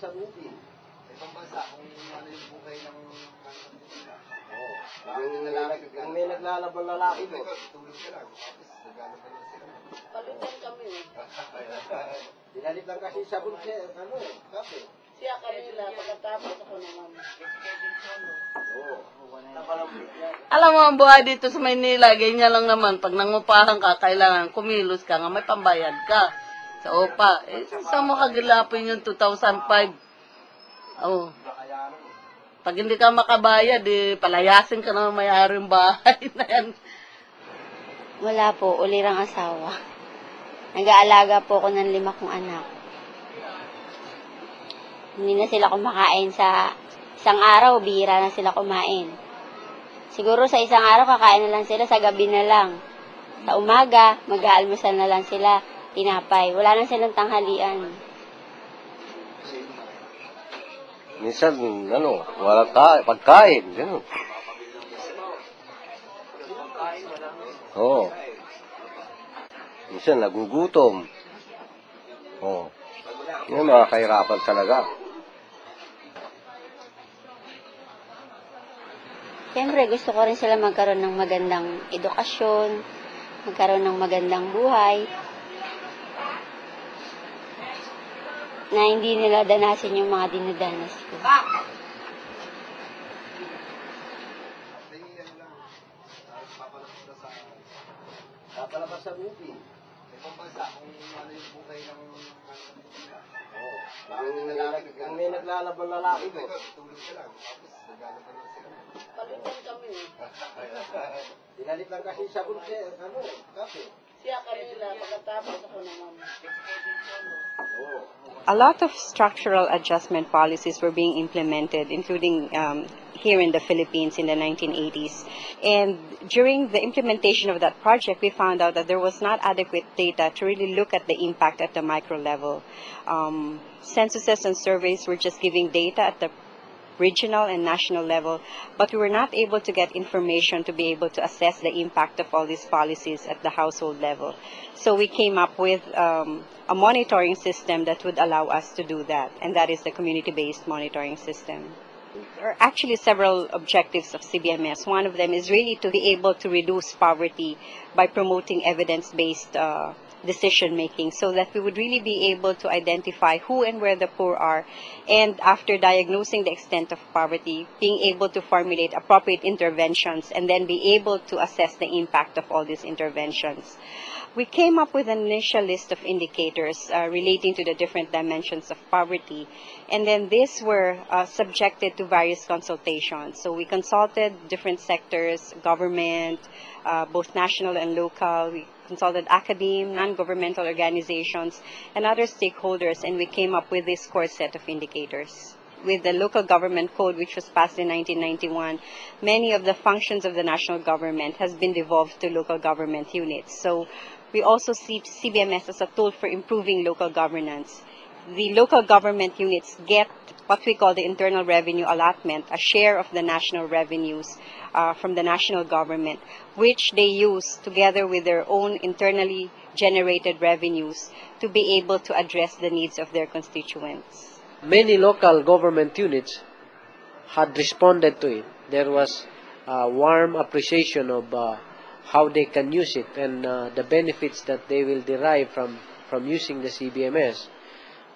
sa Philippine. Sa ibang bansa, kung ano yung buhay ng kung may naglalaban lalaki doon. Tulog ka lang. Tapos naglalaban lang sila. Palutan kami. Dinalit lang kasi sa bulse, kape. Siya kanila, pagkatapos ako naman. Alam mo, ang buhay dito sa Maynila, ganyan lang naman. Pag nangupahan ka, kailangan kumilos ka nga, may pambayad ka sa OPA. Saan mo kagilapin yung 2005? Oh. Pag hindi ka makabayad, palayasin ka na may-ari yung bahay na yan. Wala po, ulirang asawa. Nag-aalaga po ako ng 5 kong anak. Hindi na sila kumakain sa isang araw, bihira na sila kumain. Siguro sa isang araw, kakain na lang sila, sa gabi na lang. Sa umaga, mag-aalmusal na lang sila, tinapay. Wala na silang tanghalian. Minsan, wala pagkain, gano'n. Oo. Minsan, nagugutom. Oo. Yung mga kahirapan talaga. Siyempre, gusto ko rin sila magkaroon ng magandang edukasyon, magkaroon ng magandang buhay, na hindi nila danasin yung mga dinadanas ko. Papalabas sa Philippine. Sa ibang bansa, kung ano yung buhay ng kung may naglalaban lalaki doon. Tulog ka lang. Tapos naglalaban lang sila. Palutan kami. Dinalit lang kasi sa bulse, kape. Siya kanila, pagkatapos ako naman. A lot of structural adjustment policies were being implemented, including here in the Philippines in the 1980s. And during the implementation of that project, we found out that there was not adequate data to really look at the impact at the micro level. Censuses and surveys were just giving data at the regional and national level, but we were not able to get information to be able to assess the impact of all these policies at the household level. So we came up with a monitoring system that would allow us to do that, and that is the community-based monitoring system. There are actually several objectives of CBMS. One of them is really to be able to reduce poverty by promoting evidence-based decision-making, so that we would really be able to identify who and where the poor are, and after diagnosing the extent of poverty, being able to formulate appropriate interventions and then be able to assess the impact of all these interventions. We came up with an initial list of indicators relating to the different dimensions of poverty, and then these were subjected to various consultations. So we consulted different sectors, government, both national and local. We consulted academe, non-governmental organizations, and other stakeholders, and we came up with this core set of indicators. With the local government code, which was passed in 1991, many of the functions of the national government has been devolved to local government units. So we also see CBMS as a tool for improving local governance. The local government units get what we call the internal revenue allotment, a share of the national revenues from the national government, which they use together with their own internally generated revenues to be able to address the needs of their constituents. Many local government units had responded to it. There was a warm appreciation of how they can use it and the benefits that they will derive from using the CBMS.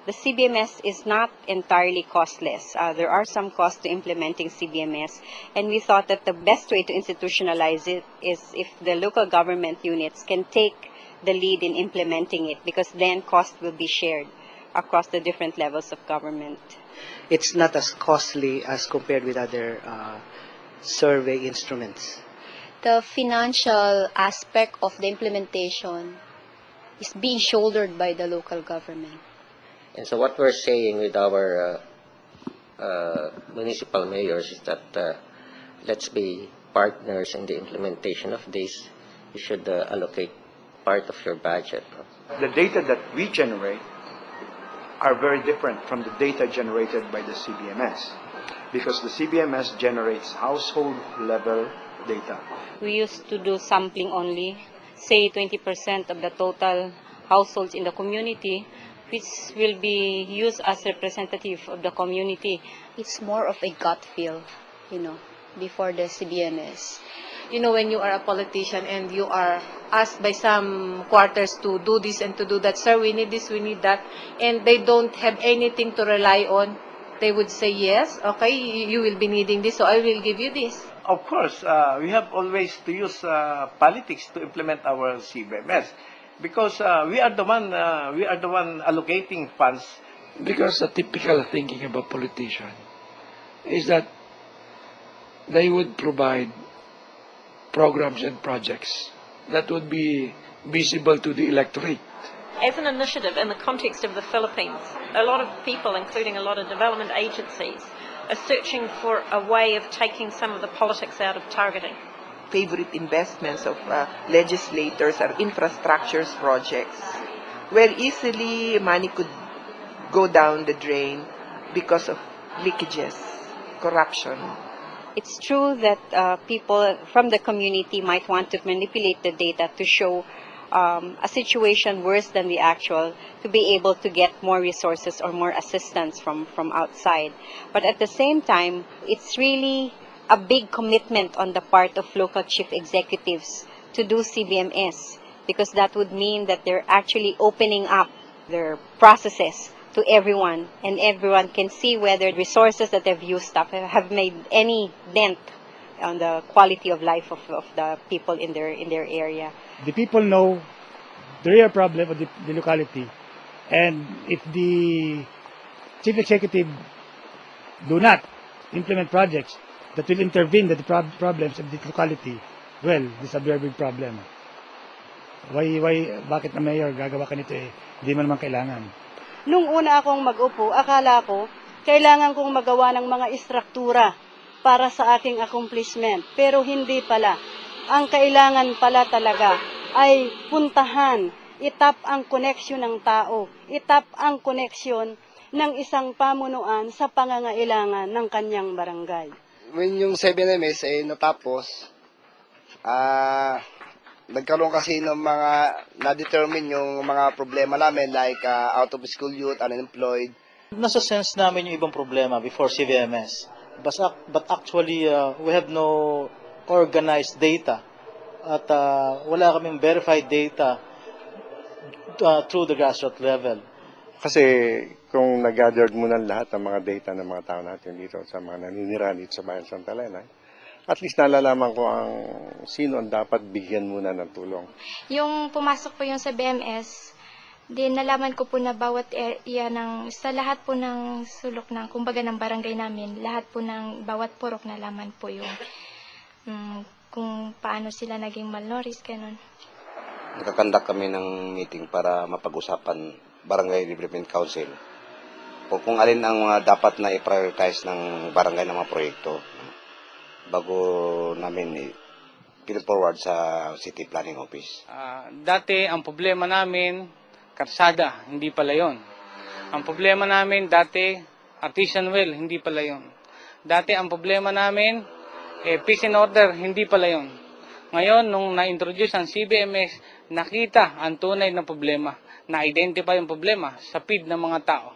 The CBMS is not entirely costless. There are some costs to implementing CBMS, and we thought that the best way to institutionalize it is if the local government units can take the lead in implementing it, because then cost will be shared across the different levels of government. It's not as costly as compared with other survey instruments. The financial aspect of the implementation is being shouldered by the local government. And so what we're saying with our municipal mayors is that let's be partners in the implementation of this. You should allocate part of your budget. The data that we generate are very different from the data generated by the CBMS, because the CBMS generates household level data. We used to do sampling only, say 20% of the total households in the community which will be used as representative of the community. It's more of a gut feel, before the CBMS. When you are a politician and you are asked by some quarters to do this and to do that, sir, we need this, we need that, and they don't have anything to rely on, they would say, yes, okay, you will be needing this, so I will give you this. Of course, we have always to use politics to implement our CBMS because we are the one allocating funds. Because the typical thinking of a politician is that they would provide programs and projects that would be visible to the electorate. As an initiative in the context of the Philippines, a lot of people, including a lot of development agencies, are searching for a way of taking some of the politics out of targeting. Favorite investments of legislators are infrastructure projects, where easily money could go down the drain because of leakages, corruption. It's true that people from the community might want to manipulate the data to show a situation worse than the actual, to be able to get more resources or more assistance from outside. But at the same time, it's really a big commitment on the part of local chief executives to do CBMS, because that would mean that they're actually opening up their processes to everyone, and everyone can see whether resources that they've used up have made any dent on the quality of life of the people in their area. The people know the real problem of the locality, and if the chief executive do not implement projects that will intervene with the problems of the locality, well, this is a very big problem. Bakit na mayor gagawa ka nito hindi mo naman kailangan. Nung una akong mag-upo, akala ko kailangan kong magawa ng mga istruktura para sa aking accomplishment. Pero hindi pala. Ang kailangan pala talaga ay puntahan, itap ang koneksyon ng tao, itap ang koneksyon ng isang pamunuan sa pangangailangan ng kanyang barangay. When yung 7MS ay natapos, nagkaroon kasi ng mga na-determine yung mga problema namin like out of school youth, unemployed. Nasa sense namin yung ibang problema before CBMS. But actually, we have no organized data at wala kaming verified data through the grassroots level. Kasi kung nag-gathered mo ng lahat ng mga data ng mga tao natin dito sa mga naninirahan dito sa Bayan Santa Elena, at least nalalaman ko ang sino ang dapat bigyan muna ng tulong. Yung pumasok po yung sa BMS, din nalaman ko po na bawat area sa lahat po ng sulok ng, kumbaga ng barangay namin, lahat po ng bawat purok nalaman po yung kung paano sila naging malnourished, ganun. Nakakandak kami ng meeting para mapag-usapan Barangay Development Council kung alin ang dapat na i-prioritize ng barangay ng mga proyekto bago namin pin-forward sa City Planning Office. Dati ang problema namin, karsada, hindi pala yon. Ang problema namin dati, artisan well, hindi pala yon. Dati ang problema namin, peace and order, hindi pala yon. Ngayon, nung na-introduce ang CBMS, nakita ang tunay na problema, na-identify yung problema sa feed ng mga tao.